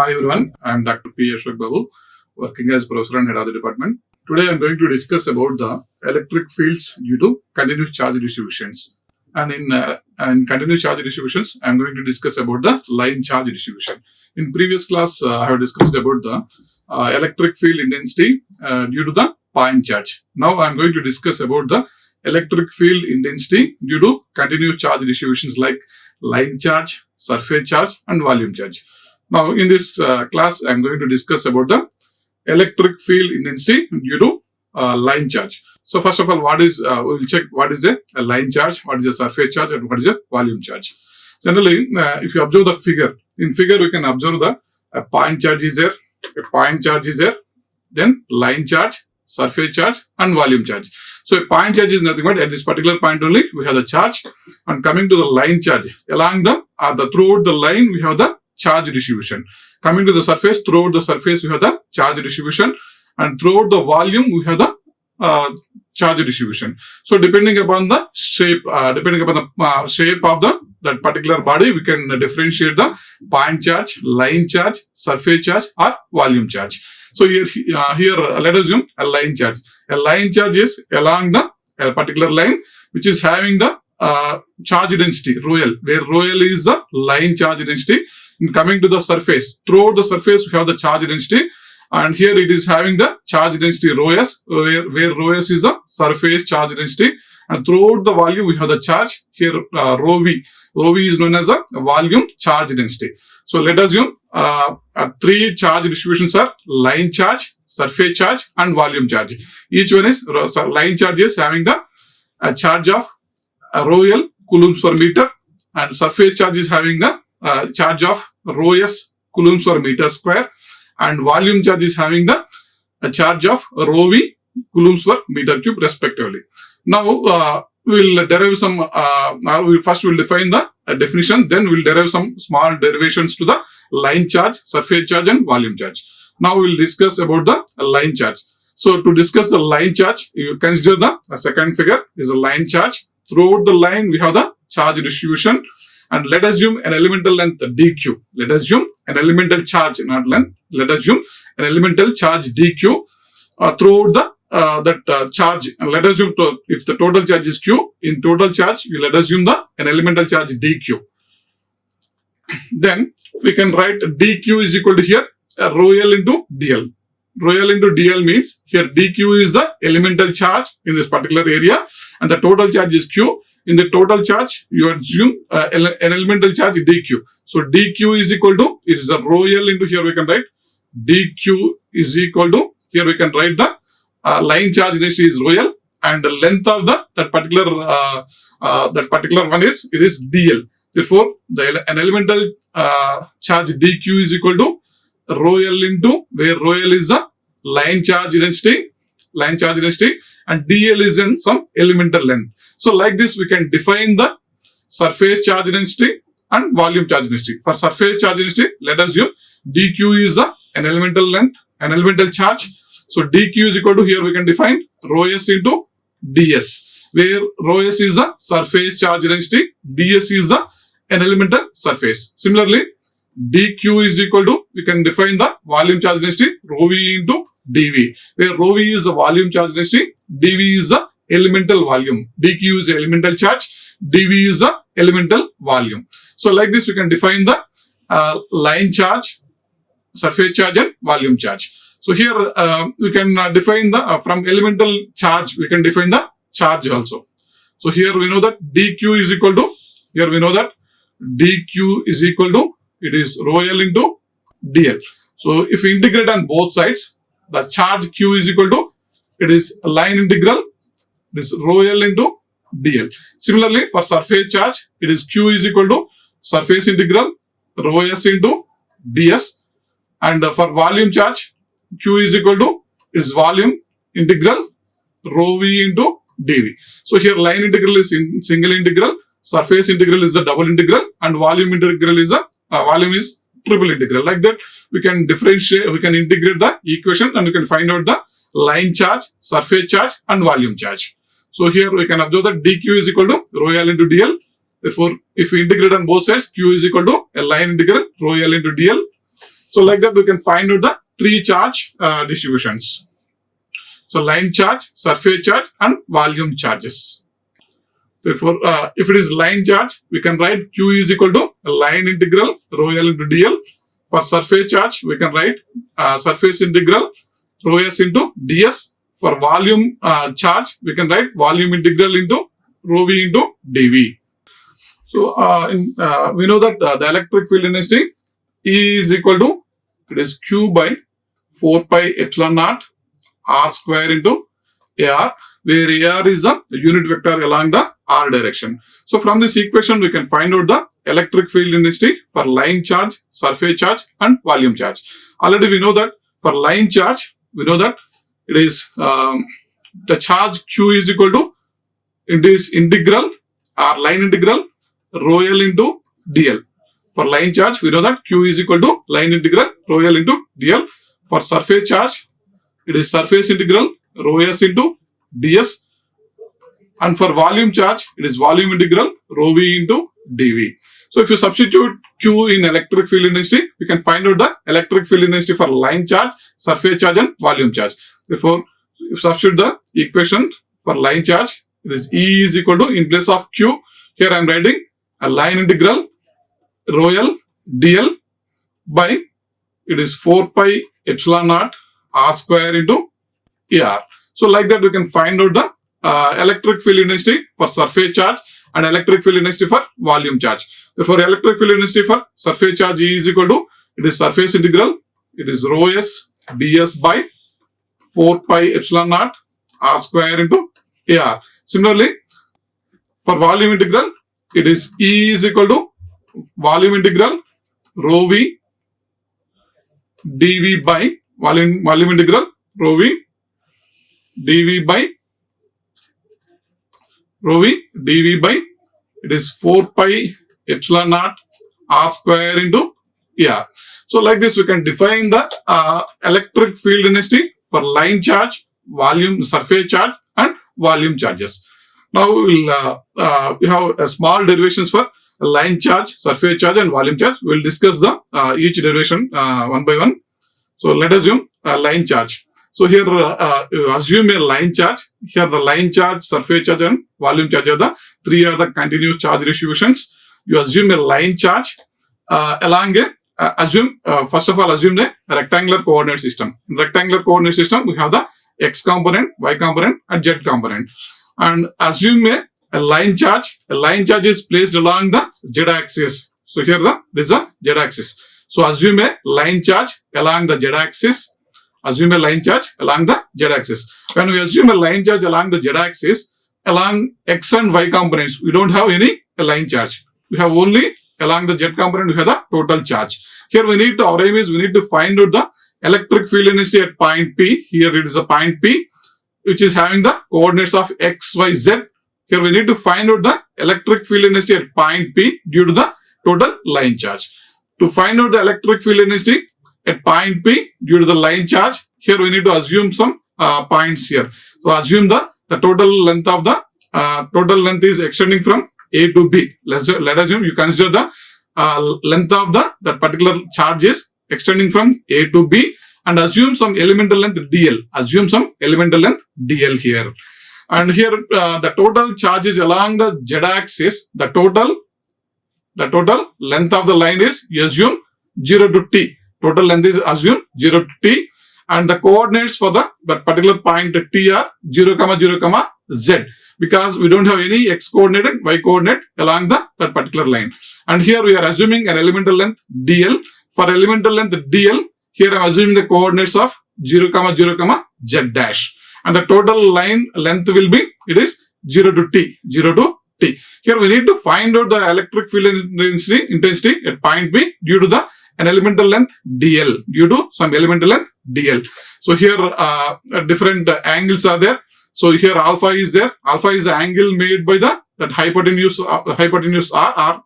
Hi everyone, I am Dr.P. Ashok Babu, working as professor and head of the department. Today I am going to discuss about the electric fields due to continuous charge distributions. And in continuous charge distributions, I am going to discuss about the line charge distribution. In previous class, I have discussed about the electric field intensity due to the point charge. Now I am going to discuss about the electric field intensity due to continuous charge distributions like line charge, surface charge, and volume charge. Now, in this class, I am going to discuss about the electric field intensity due to line charge. So, first of all, we will check what is a line charge, what is a surface charge, and what is a volume charge. Generally, if you observe the figure, in figure we can observe the point charge is there, a point charge is there, then line charge, surface charge, and volume charge. So, a point charge is nothing but at this particular point only we have the charge, and coming to the line charge, along the throughout the line we have the charge distribution. Coming to the surface, throughout the surface we have the charge distribution, and throughout the volume we have the charge distribution. So depending upon the shape, of that particular body, we can differentiate the point charge, line charge, surface charge, or volume charge. So here let us assume a line charge. A line charge is along the particular line which is having the charge density rho, where rho is the line charge density. In coming to the surface, throughout the surface we have the charge density, and here it is having the charge density rho s, where rho s is the surface charge density, and throughout the volume we have the charge here rho v. Rho v is known as a volume charge density. So let us assume three charge distributions are line charge, surface charge, and volume charge. Each one is line charge is having the charge of rho l coulombs per meter, and surface charge is having the charge of rho s coulombs per meter square, and volume charge is having the charge of rho v coulombs per meter cube respectively. Now we will derive some. We will define the definition, then we will derive some small derivations to the line charge, surface charge, and volume charge. Now we will discuss about the line charge. So to discuss the line charge, you consider the second figure is a line charge. Throughout the line we have the charge distribution. And let us assume an elemental length dq. Let us assume an elemental charge, not length. Let us assume an elemental charge dq throughout the charge. And let us assume if the total charge is q, in total charge, let us assume an elemental charge dq. Then we can write dq is equal to here rho l into dl. Rho l into dl means here dq is the elemental charge in this particular area, and the total charge is q. In the total charge, you assume an elemental charge dq. So dq is equal to, it is a rho l into, here we can write dq is equal to, here we can write the line charge density is rho l, and the length of that particular one is, it is dl. Therefore, an elemental charge dq is equal to rho l into, where rho l is the line charge density, and dl is in some elemental length. So like this, we can define the surface charge density and volume charge density. For surface charge density, let us assume dq is an elemental length, an elemental charge. So dq is equal to, here we can define rho s into ds, where rho s is the surface charge density, ds is an elemental surface. Similarly, dq is equal to, we can define the volume charge density rho v into dv, where rho v is the volume charge density, dv is the elemental volume. dq is the elemental charge, dv is the elemental volume. So like this, we can define the line charge, surface charge, and volume charge. So here we can define the from elemental charge, we can define the charge also. So here we know that dq is equal to, it is rho l into dl. So if we integrate on both sides, the charge q is equal to, it is a line integral, this rho l into dl. Similarly, for surface charge, it is q is equal to surface integral rho s into ds, and for volume charge, q is equal to its volume integral rho v into dv. So here line integral is single integral, surface integral is the double integral, and volume integral is volume is triple integral. Like that, we can differentiate, we can integrate the equation, and we can find out the line charge, surface charge, and volume charge. So here we can observe that dq is equal to rho l into dl. Therefore, if we integrate on both sides, q is equal to a line integral rho l into dl. So like that we can find out the three charge distributions. So line charge, surface charge and volume charges. Therefore, if it is line charge, we can write Q is equal to line integral rho L into dl. For surface charge, we can write surface integral rho S into ds. For volume charge, we can write volume integral into rho V into dV. So we know that the electric field intensity E is equal to, it is Q by 4 pi epsilon naught R square into AR, where AR is the unit vector along the R direction. So from this equation, we can find out the electric field intensity for line charge, surface charge and volume charge. Already we know that for line charge, we know that it is the charge Q is equal to, it is integral or line integral rho L into dl. For line charge, we know that Q is equal to line integral rho L into dl. For surface charge, it is surface integral rho S into ds. And for volume charge, it is volume integral rho V into dV. So if you substitute Q in electric field intensity, we can find out the electric field intensity for line charge, surface charge and volume charge. Therefore, if you substitute the equation for line charge, it is E is equal to, in place of Q, here I am writing a line integral rho L dl by, it is 4 pi epsilon naught R square into AR. So like that we can find out the electric field intensity for surface charge and electric field intensity for volume charge. Therefore, electric field intensity for surface charge E is equal to, it is surface integral, it is rho S ds by 4 pi epsilon naught R square into AR. Similarly, for volume integral, it is E is equal to volume integral rho V dV by volume integral rho V dV by it is 4 pi epsilon naught R square into AR. So like this we can define the electric field intensity for line charge, volume, surface charge and volume charges. Now we have a small derivations for line charge, surface charge and volume charge. We will discuss the each derivation one by one. So let us assume a line charge. So here assume a line charge. Here the line charge, surface charge and volume charge are the three are the continuous charge distributions. You assume a line charge along a first of all assume the rectangular coordinate system. In rectangular coordinate system we have the x component, y component and z component. And assume a line charge. A line charge is placed along the z axis. So here there is a z axis. So assume a line charge along the z axis. Assume a line charge along the z axis. When we assume a line charge along the z axis, along x and y components, we don't have any line charge. We have only along the z component, we have the total charge. Here we need to arrive is we need to find out the electric field intensity at point P. Here it is a point P, which is having the coordinates of x, y, z. Here we need to find out the electric field intensity at point P due to the total line charge. To find out the electric field intensity at point P due to the line charge, here we need to assume some points here. So assume the total length of the total length is extending from A to B. Let assume you consider the length of that particular charge is extending from A to B and assume some elemental length dl. Assume some elemental length dl here. And here the total charge is along the z axis. The total length of the line is, you assume 0 to t. Total length is assumed 0 to t. And the coordinates for that particular point t are 0, 0, z. Because we don't have any x coordinate and y coordinate along that particular line. And here we are assuming an elemental length dl. For elemental length dl, here I am assuming the coordinates of 0, 0, z dash. And the total line length will be, it is 0 to t. Here we need to find out the electric field intensity at point B due to an elemental length dl, due to some elemental length dl. So here different angles are there. So here alpha is there. Alpha is the angle made by that hypotenuse r,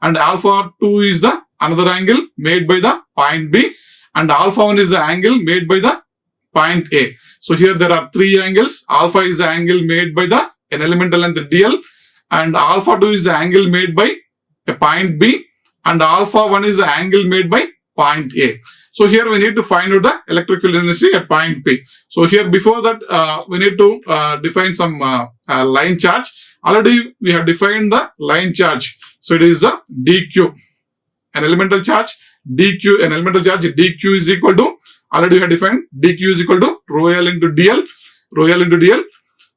and alpha 2 is the another angle made by the point B, and alpha 1 is the angle made by the point A. So here there are three angles. Alpha is the angle made by an elemental length dl, and alpha 2 is the angle made by a point B, and alpha 1 is the angle made by point A. So here we need to find out the electric field intensity at point P. So here before that we need to define some line charge. Already we have defined the line charge. So it is the dq, an elemental charge dq, an elemental charge dq is equal to, already we have defined dq is equal to rho l into dl,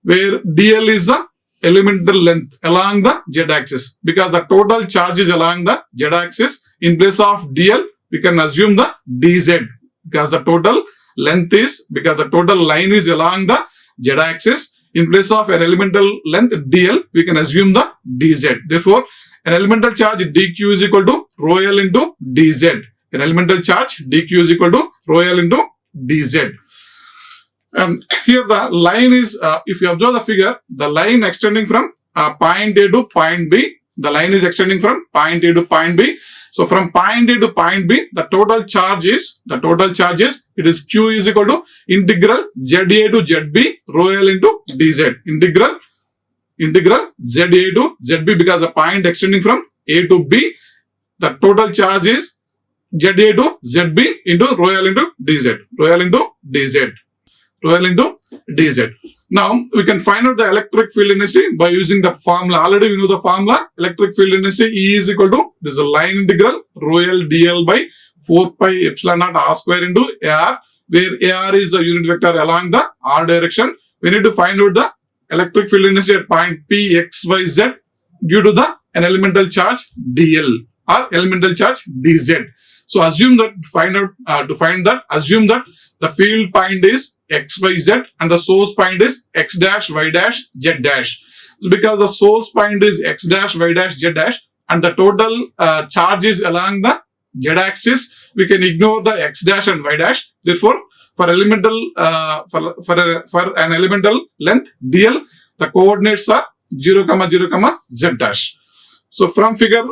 where dl is the elemental length along the z-axis. Because the total charge is along the z-axis, in place of dl we can assume the dz, because the total length is, because the total line is along the z-axis, in place of an elemental length dl we can assume the dz. Therefore an elemental charge dq is equal to rho l into dz. An elemental charge dq is equal to rho l into dz. And here the line is, if you observe the figure, the line extending from point A to point B, the line is extending from point A to point B. So from point A to point B, the total charge is, it is q is equal to integral ZA to ZB rho l into dz. Integral ZA to ZB, because the point extending from A to B, the total charge is ZA to ZB into rho l into dz. Now we can find out the electric field intensity by using the formula. Already we know the formula. Electric field intensity E is equal to, this is a line integral rho l dl by 4 pi epsilon naught r square into AR, where AR is the unit vector along the R direction. We need to find out the electric field intensity at point P, X, Y, Z due to an elemental charge dl or elemental charge dz. So assume that, assume that the field point is x, y, z and the source point is x dash, y dash, z dash. Because the source point is x dash, y dash, z dash and the total charge is along the z axis, we can ignore the x dash and y dash. Therefore, for elemental for an elemental length dl, the coordinates are 0, 0, z dash. So from figure,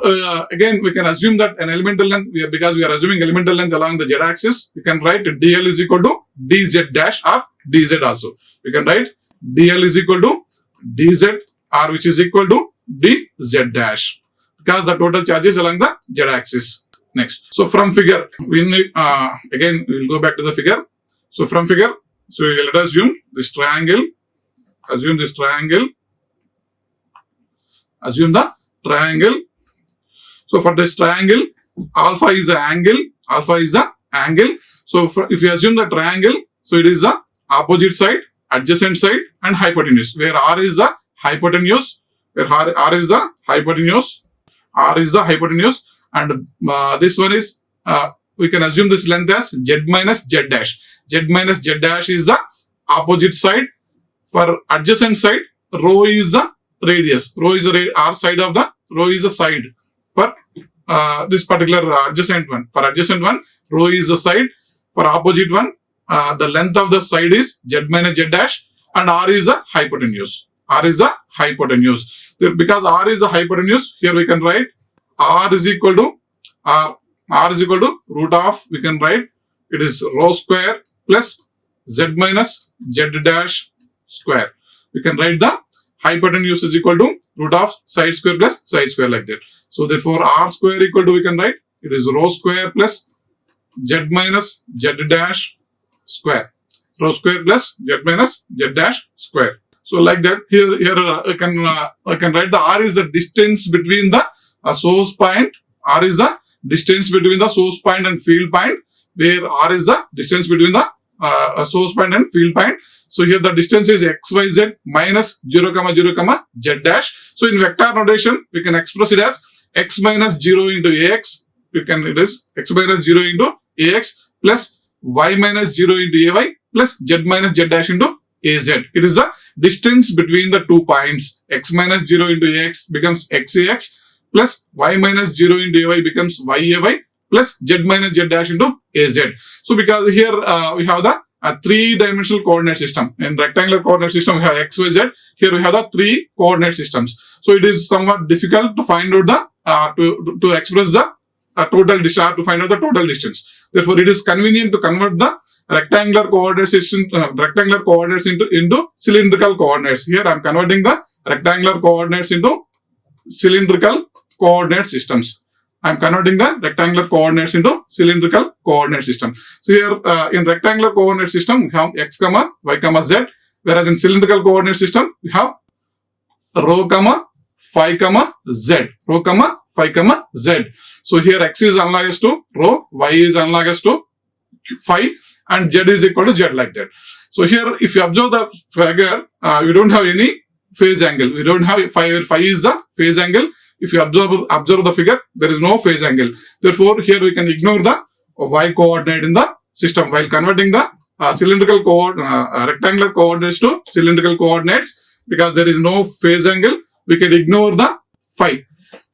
again we can assume that an elemental length, because we are assuming elemental length along the z-axis, we can write dl is equal to dz dash or dz also. We can write dl is equal to dz or which is equal to dz dash, because the total charge is along the z-axis. Next, so from figure, we need, again we will go back to the figure. So from figure, so let us assume this triangle, assume the triangle. So for this triangle, alpha is the angle, So if you assume the triangle, so it is the opposite side, adjacent side and hypotenuse, where R is the hypotenuse, and this one is, we can assume this length as z minus z dash. Z minus z dash is the opposite side. For adjacent side, rho is the radius. Rho is the rho is the side for this particular adjacent one. For adjacent one, rho is the side. For opposite one, the length of the side is z minus z dash and R is the hypotenuse. Because R is the hypotenuse, here we can write R is equal to root of, we can write it is rho square plus z minus z dash square. We can write the hypotenuse is equal to root of side square plus side square, like that. So therefore R square equal to, we can write it is rho square plus z minus z dash square. Rho square plus z minus z dash square. So like that, here I can write the R is the distance between the source point. R is the distance between the source point and field point, where R is the distance between the source point and field point. So here the distance is x, y, z minus 0, 0, z dash. So in vector notation, we can express it as x minus 0 into ax. It is x minus 0 into ax plus y minus 0 into ay plus z minus z dash into az. It is the distance between the 2 points. X minus 0 into ax becomes xax plus y minus 0 into ay becomes yay plus z minus z dash into az. So because here we have the three-dimensional coordinate system. In rectangular coordinate system, we have x, y, z. Here we have the three coordinate systems. So it is somewhat difficult to find out the to express the total distance, to find out the total distance. Therefore, it is convenient to convert the rectangular coordinate system, rectangular coordinates into cylindrical coordinates. Here I am converting the rectangular coordinates into cylindrical coordinate systems. I'm converting the rectangular coordinates into cylindrical coordinate system. So here in rectangular coordinate system, we have x, y, z, whereas in cylindrical coordinate system, we have rho, phi, z. Rho, phi, z. So here x is analogous to rho, y is analogous to phi, and z is equal to z like that. So here, if you observe the figure, we don't have any phase angle. We don't have phi is the phase angle. If you observe the figure, there is no phase angle. Therefore, here we can ignore the y coordinate in the system while converting the cylindrical rectangular coordinates to cylindrical coordinates, because there is no phase angle. We can ignore the phi.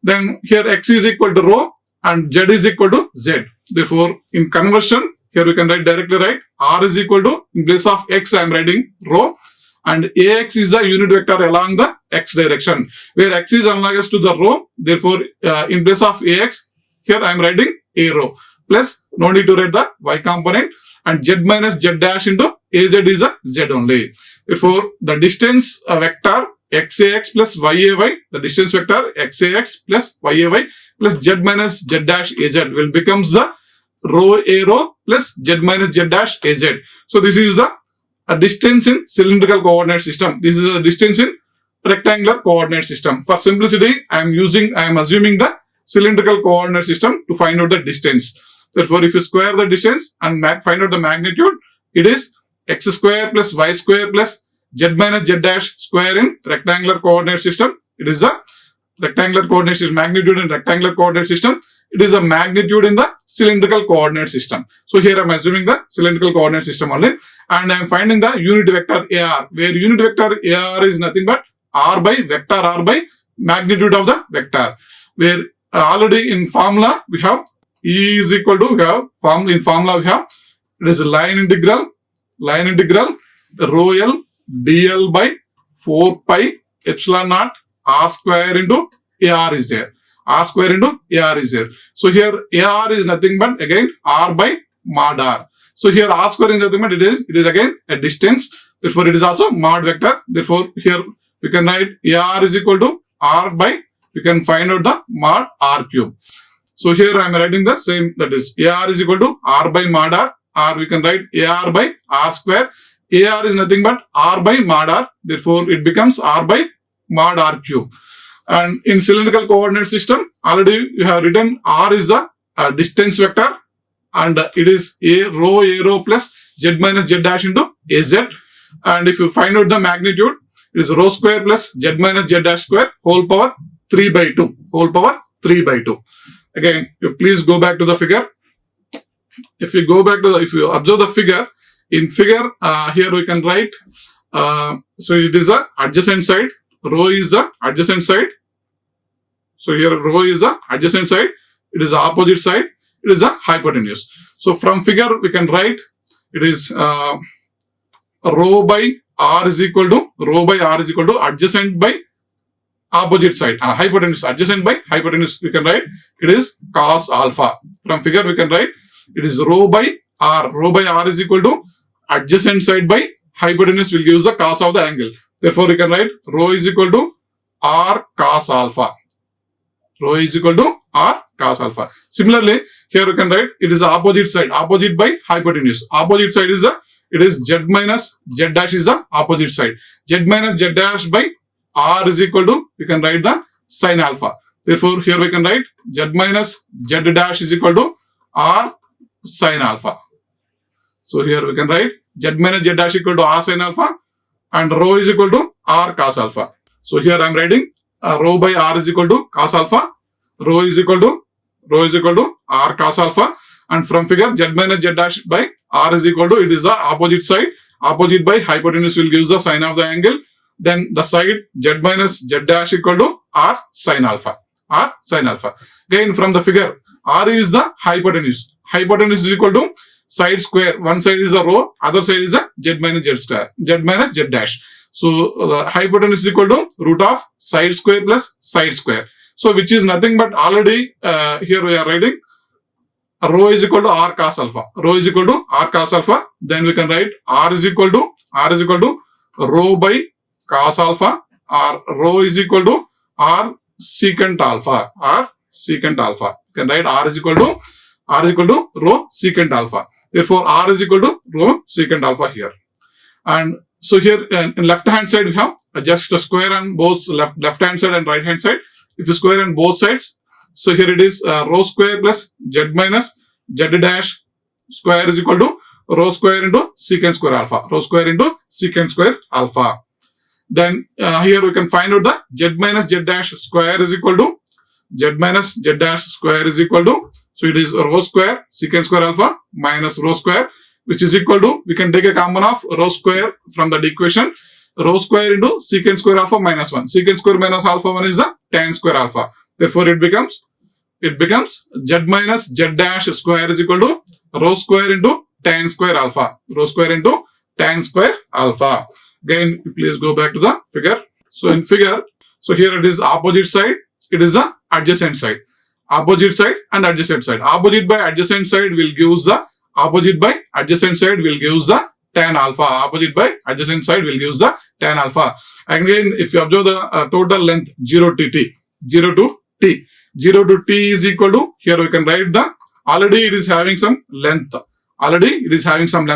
Then here x is equal to rho and z is equal to z. Therefore, in conversion, here we can write r is equal to, in place of x, I am writing rho, and ax is the unit vector along the x direction, where x is analogous to the rho. Therefore, in place of ax, here I am writing a rho, plus no need to write the y component, and z minus z dash into az is a z only. Therefore, the distance vector xax plus yay, the distance vector xax plus yay plus z minus z dash az will becomes the rho a rho plus z minus z dash az. So this is the distance in cylindrical coordinate system. This is a distance in rectangular coordinate system. For simplicity, I am assuming the cylindrical coordinate system to find out the distance. Therefore, if you square the distance and find out the magnitude, it is x square plus y square plus z minus z dash square in rectangular coordinate system. It is a rectangular coordinate system magnitude in rectangular coordinate system. It is a magnitude in the cylindrical coordinate system. So here I am assuming the cylindrical coordinate system only, and I am finding the unit vector AR, where unit vector AR is nothing but r by vector r by magnitude of the vector, where already in formula we have E is equal to, in formula we have, it is a line integral rho L dl by 4 pi epsilon naught r square into AR is there. R square into AR is there. So here AR is nothing but again R by mod R. So here R square is nothing but it is again a distance. Therefore it is also mod vector. Therefore here we can write AR is equal to R by, we can find out the mod R cube. So here I am writing the same, that is AR is equal to R by mod R, or we can write AR by R square. AR is nothing but R by mod R. Therefore it becomes R by mod R cube. And in cylindrical coordinate system, already you have written R is a distance vector, and it is a rho plus z minus z dash into az. And if you find out the magnitude, it is rho square plus z minus z dash square whole power 3 by 2. Whole power 3 by 2. Again, you please go back to the figure. If you go back to if you observe the figure, in figure here we can write, so it is a adjacent side. Rho is the adjacent side. So here rho is the adjacent side. It is the opposite side. It is a hypotenuse. So from figure we can write, it is rho by r is equal to adjacent by opposite side. Hypotenuse, adjacent by hypotenuse, we can write it is cos alpha. From figure we can write it is rho by r. Rho by r is equal to adjacent side by hypotenuse will give the cos of the angle. Therefore, we can write rho is equal to r cos alpha. Rho is equal to r cos alpha. Similarly, here we can write it is the opposite side. Opposite by hypotenuse. Opposite side is it is z minus z dash is the opposite side. Z minus z dash by r is equal to, we can write the sin alpha. Therefore, here we can write z minus z dash is equal to r sin alpha. So here we can write z minus z dash equal to r sin alpha, and rho is equal to r cos alpha. So here I am writing rho by r is equal to cos alpha. Rho is equal to r cos alpha, and from figure z minus z dash by r is equal to, it is the opposite side. Opposite by hypotenuse will give the sine of the angle. Then the side z minus z dash equal to r sin alpha. R sin alpha. Again from the figure, r is the hypotenuse. Hypotenuse is equal to side square. One side is a rho, other side is a z minus z dash. So the hypotenuse is equal to root of side square plus side square. So which is nothing but already here we are writing rho is equal to r cos alpha. Rho is equal to r cos alpha. Then we can write r is equal to rho by cos alpha, or rho is equal to r secant alpha. R secant alpha. You can write R is equal to rho secant alpha. Therefore, R is equal to rho secant alpha here. And so here in left hand side, we have just a square on both left hand side and right hand side. If you square on both sides, so here it is rho square plus z minus z dash square is equal to rho square into secant square alpha. Rho square into secant square alpha. Then here we can find out the z minus z dash square is equal to z minus z dash square is equal to, so it is rho square secant square alpha minus rho square, which is equal to, we can take a common of rho square from that equation, rho square into secant square alpha minus 1. Secant square minus alpha 1 is the tan square alpha. Therefore, it becomes z minus z dash square is equal to rho square into tan square alpha. Rho square into tan square alpha. Again, please go back to the figure. So in figure, so here it is opposite side, it is the adjacent side. Opposite side and adjacent side. Opposite by adjacent side will give the tan alpha. Opposite by adjacent side will give the tan alpha. Again, if you observe the total length 0 to t, 0 to t is equal to, here we can write the, already it is having some length.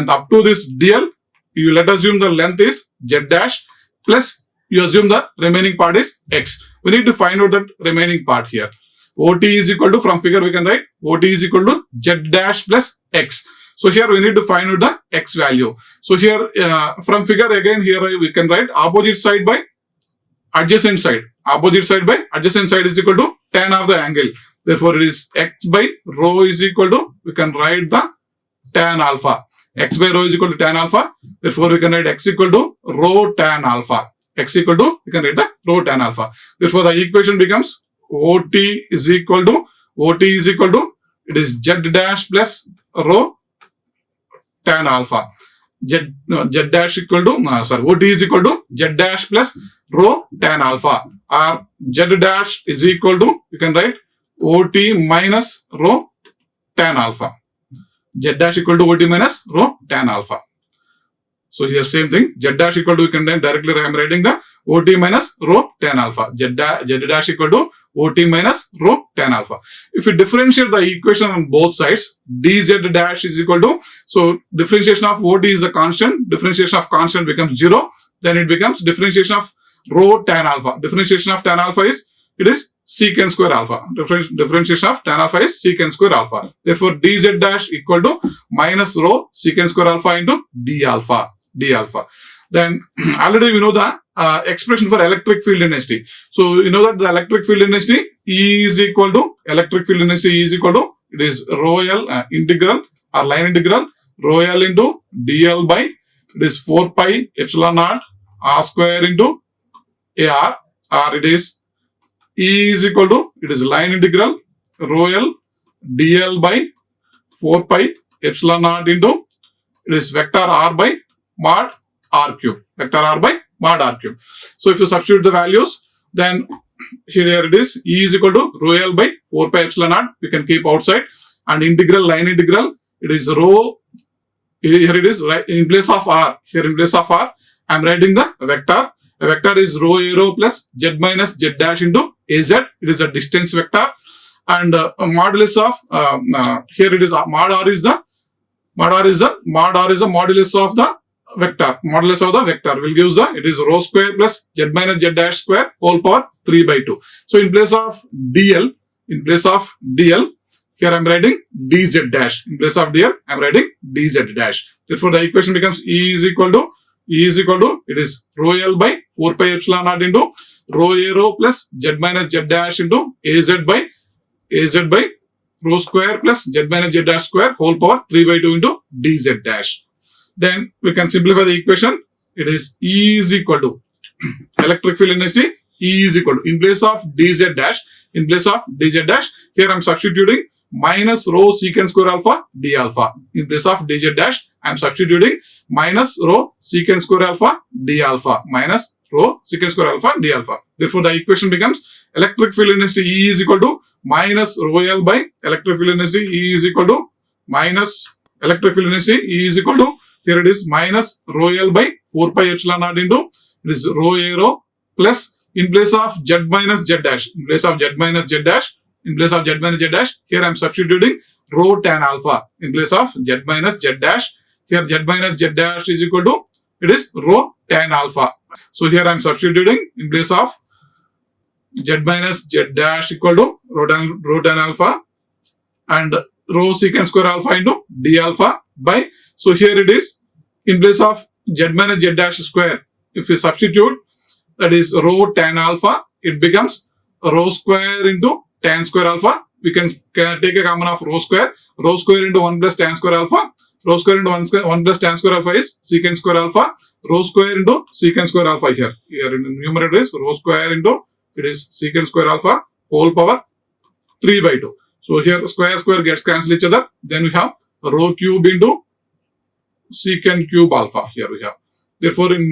Up to this dl, you let assume the length is z dash plus you assume the remaining part is x. We need to find out that remaining part here. OT is equal to, from figure we can write OT is equal to z dash plus x. So here we need to find out the x value. So here from figure again, here we can write opposite side by adjacent side. Opposite side by adjacent side is equal to tan of the angle. Therefore, it is x by rho is equal to, we can write the tan alpha. X by rho is equal to tan alpha. Therefore, we can write x equal to rho tan alpha. X equal to, we can write the rho tan alpha. Therefore, the equation becomes OT is equal to, it is z dash plus rho tan alpha. Z dash equal to, OT is equal to z dash plus rho tan alpha. Or z dash is equal to, you can write OT minus rho tan alpha. Z dash equal to OT minus rho tan alpha. So here same thing, z dash equal to, you can then directly I am writing the OT minus rho tan alpha. Z dash equal to OT minus rho tan alpha. If you differentiate the equation on both sides, dz dash is equal to, so differentiation of OT is a constant, differentiation of constant becomes 0, then it becomes differentiation of rho tan alpha. Differentiation of tan alpha is, it is secant square alpha. Differentiation of tan alpha is secant square alpha. Therefore, dz dash equal to minus rho secant square alpha into d alpha. Then already we know the expression for electric field intensity. So you know that the electric field intensity E is equal to, it is rho L integral or line integral rho L into dl by, it is 4 pi epsilon naught r square into AR, or it is E is equal to, it is line integral rho L dl by 4 pi epsilon naught into, it is vector r by mod r cube. So if you substitute the values, then here it is E is equal to rho L by 4 pi epsilon naught. We can keep outside, and integral, line integral, it is rho. Here it is right in place of r. I am writing the vector. A vector is rho a rho plus z minus z dash into az. It is a distance vector, and modulus of here it is mod r is the modulus of the vector. Modulus of the vector will give the, it is rho square plus z minus z dash square whole power 3 by 2. So in place of dl, here I am writing dz dash. In place of dl, I am writing dz dash. Therefore, the equation becomes E is equal to, it is rho L by 4 pi epsilon naught into rho a rho plus z minus z dash into az by rho square plus z minus z dash square whole power 3 by 2 into dz dash. Then we can simplify the equation. It is E is equal to electric field intensity. E is equal to, in place of dz dash, here I am substituting minus rho secant square alpha d alpha. In place of dz dash, I am substituting minus rho secant square alpha d alpha. Therefore, the equation becomes electric field intensity E is equal to minus rho L by electric field intensity E is equal to here it is minus rho L by 4 pi epsilon naught into, it is rho a rho plus, in place of z minus z dash, in place of z minus z dash, here I am substituting rho tan alpha in place of z minus z dash. Here z minus z dash is equal to, it is rho tan alpha. So here I am substituting in place of z minus z dash equal to rho tan alpha and rho secant square alpha into d alpha by, so here it is in place of z minus z dash square. If we substitute, that is rho tan alpha, it becomes rho square into tan square alpha. We can take a common of rho square into 1 plus tan square alpha. Rho square into 1 plus tan square alpha is secant square alpha. Rho square into secant square alpha here. Here in the numerator is rho square into, it is secant square alpha whole power 3 by 2. So here square gets cancel each other. Then we have rho cube into secant cube alpha. Here we have. Therefore, in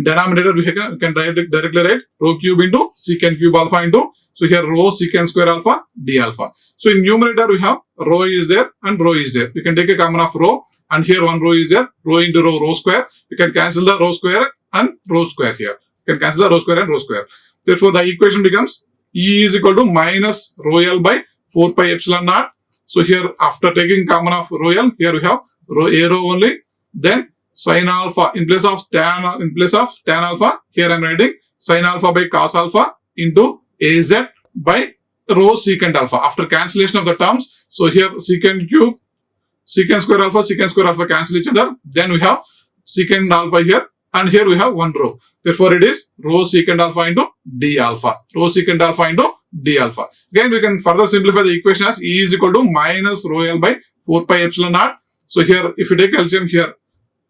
denominator we can directly write rho cube into secant cube alpha into, so here rho secant square alpha d alpha. So in numerator we have rho is there and rho is there. We can take a common of rho, and here one rho is there. Rho into rho square. We can cancel the rho square and rho square here. We can cancel the rho square and rho square. Therefore, the equation becomes E is equal to minus rho L by 4 pi epsilon naught. So here after taking common of rho L, here we have rho A rho only. Then sin alpha in place of tan alpha. Here I am writing sin alpha by cos alpha into Az by rho secant alpha. After cancellation of the terms, so here secant cube, secant square alpha cancel each other. Then we have secant alpha here, and here we have one rho. Therefore, it is rho secant alpha into d alpha. Rho secant alpha into d alpha. Again, we can further simplify the equation as E is equal to minus rho L by 4 pi epsilon naught. So here, if you take LCM here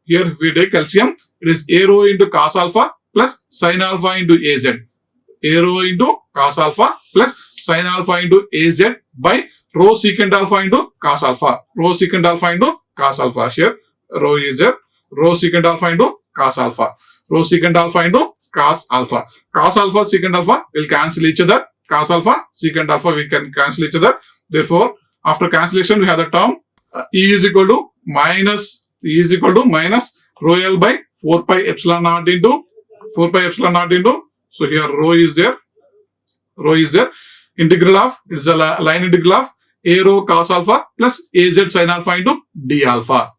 if we take LCM, it is A rho into cos alpha plus sin alpha into Az. A rho into cos alpha plus sin alpha into Az by rho secant alpha into cos alpha. Rho secant alpha into cos alpha. Here, rho is there. Rho secant alpha into cos alpha. Rho secant alpha into cos alpha. Cos alpha, secant alpha will cancel each other. Cos alpha, secant alpha we can cancel each other. Therefore, after cancellation, we have the term E is equal to minus rho L by 4 pi epsilon naught into, so here rho is there. Integral of, it is a line integral of A rho cos alpha plus Az sin alpha into d alpha.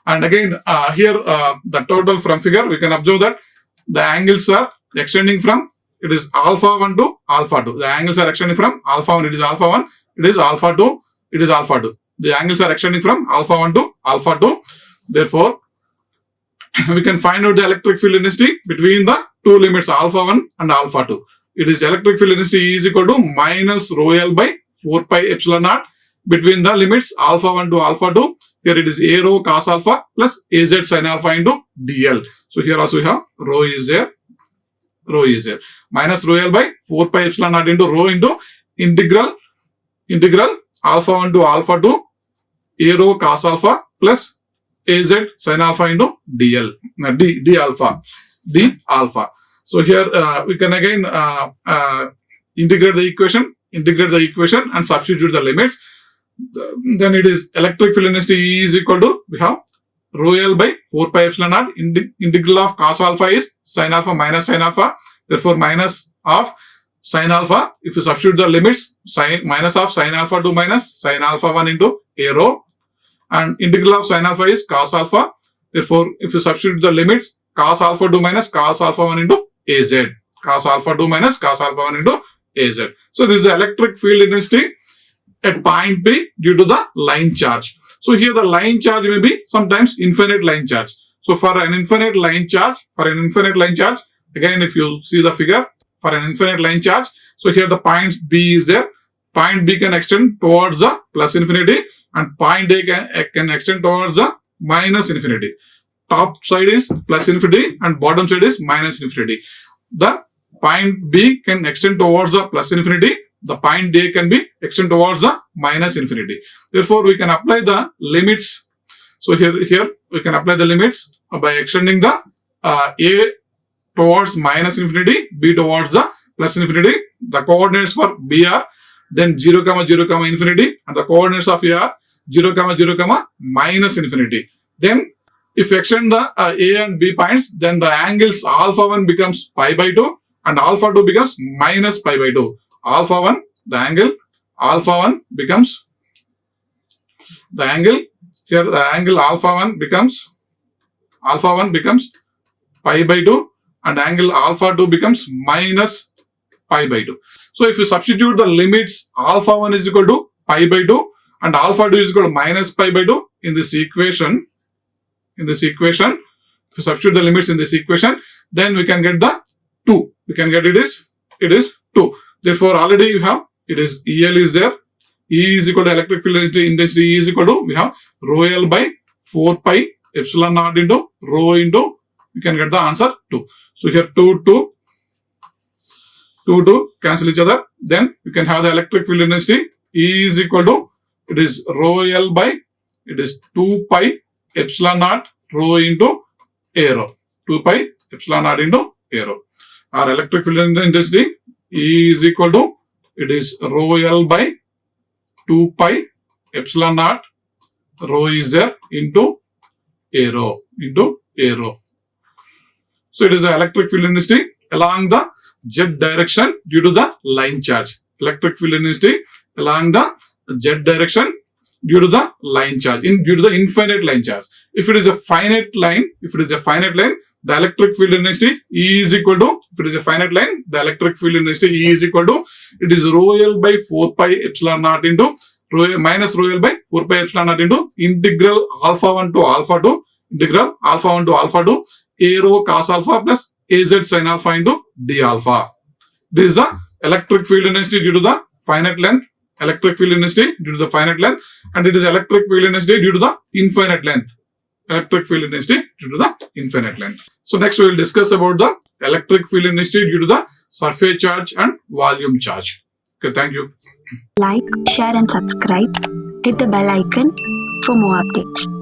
And again, here the total from figure, we can observe that the angles are extending from, it is alpha 1 to alpha 2. The angles are extending from alpha 1, it is alpha 1, it is alpha 2, it is alpha 2. The angles are extending from alpha 1 to alpha 2. Therefore, we can find out the electric field intensity between the two limits alpha 1 and alpha 2. It is electric field intensity is equal to minus rho L by 4 pi epsilon naught between the limits alpha 1 to alpha 2. Here it is A rho cos alpha plus Az sin alpha into dl. So here also we have rho is there. Minus rho L by 4 pi epsilon naught into rho into integral alpha 1 to alpha 2 A rho cos alpha plus Az sin alpha into dl, d alpha. So here we can again integrate the equation and substitute the limits. Then it is electric field intensity is equal to, we have rho L by 4 pi epsilon naught. Integral of cos alpha is sin alpha minus sin alpha. Therefore, minus of sin alpha. If you substitute the limits, minus of sin alpha 2 minus sin alpha 1 into A rho. And integral of sin alpha is cos alpha. Therefore, if you substitute the limits, cos alpha 2 minus cos alpha 1 into Az. Cos alpha 2 minus cos alpha 1 into Az. So this is the electric field intensity at point P due to the line charge. So here the line charge may be sometimes infinite line charge. So for an infinite line charge, again if you see the figure, for an infinite line charge, so here the point B is there. Point B can extend towards the plus infinity and point A can extend towards the minus infinity. Top side is plus infinity and bottom side is minus infinity. The point B can extend towards the plus infinity. The point A can be extend towards the minus infinity. Therefore, we can apply the limits. So here we can apply the limits by extending the A towards minus infinity, B towards the plus infinity. The coordinates for B are then 0, 0, infinity, and the coordinates of A are 0, 0, minus infinity. Then if you extend the A and B points, then the angles alpha 1 becomes pi by 2 and alpha 2 becomes minus pi by 2. Alpha 1 the angle alpha 1 becomes, the angle here, the angle alpha 1 becomes pi by 2, and angle alpha 2 becomes minus pi by 2. So if you substitute the limits, alpha 1 is equal to pi by 2 and alpha 2 is equal to minus pi by 2 in this equation, if you substitute the limits in this equation, then we can get the 2. We can get it is 2. Therefore, already you have, it is EL is there. E is equal to electric field intensity. E is equal to, we have rho L by 4 pi epsilon naught into rho into, you can get the answer 2. So here 2 cancel each other. Then you can have the electric field intensity. E is equal to, it is rho L by, it is 2 pi epsilon naught rho into aero. 2 pi epsilon naught into aero. Our electric field intensity E is equal to, it is rho L by 2 pi epsilon naught rho is there into aero. So it is the electric field intensity along the z direction due to the line charge. Electric field intensity along the z direction due to the line charge, due to the infinite line charge. If it is a finite line, the electric field intensity E is equal to, if it is a finite line, the electric field intensity E is equal to, it is rho L by 4 pi epsilon naught into minus rho L by 4 pi epsilon naught into integral alpha 1 to alpha 2, aero cos alpha plus az sin alpha into d alpha. This is the electric field intensity due to the finite length, and it is electric field intensity due to the infinite length. So next we will discuss about the electric field intensity due to the surface charge and volume charge. Okay, thank you. Like, share and subscribe. Hit the bell icon for more updates.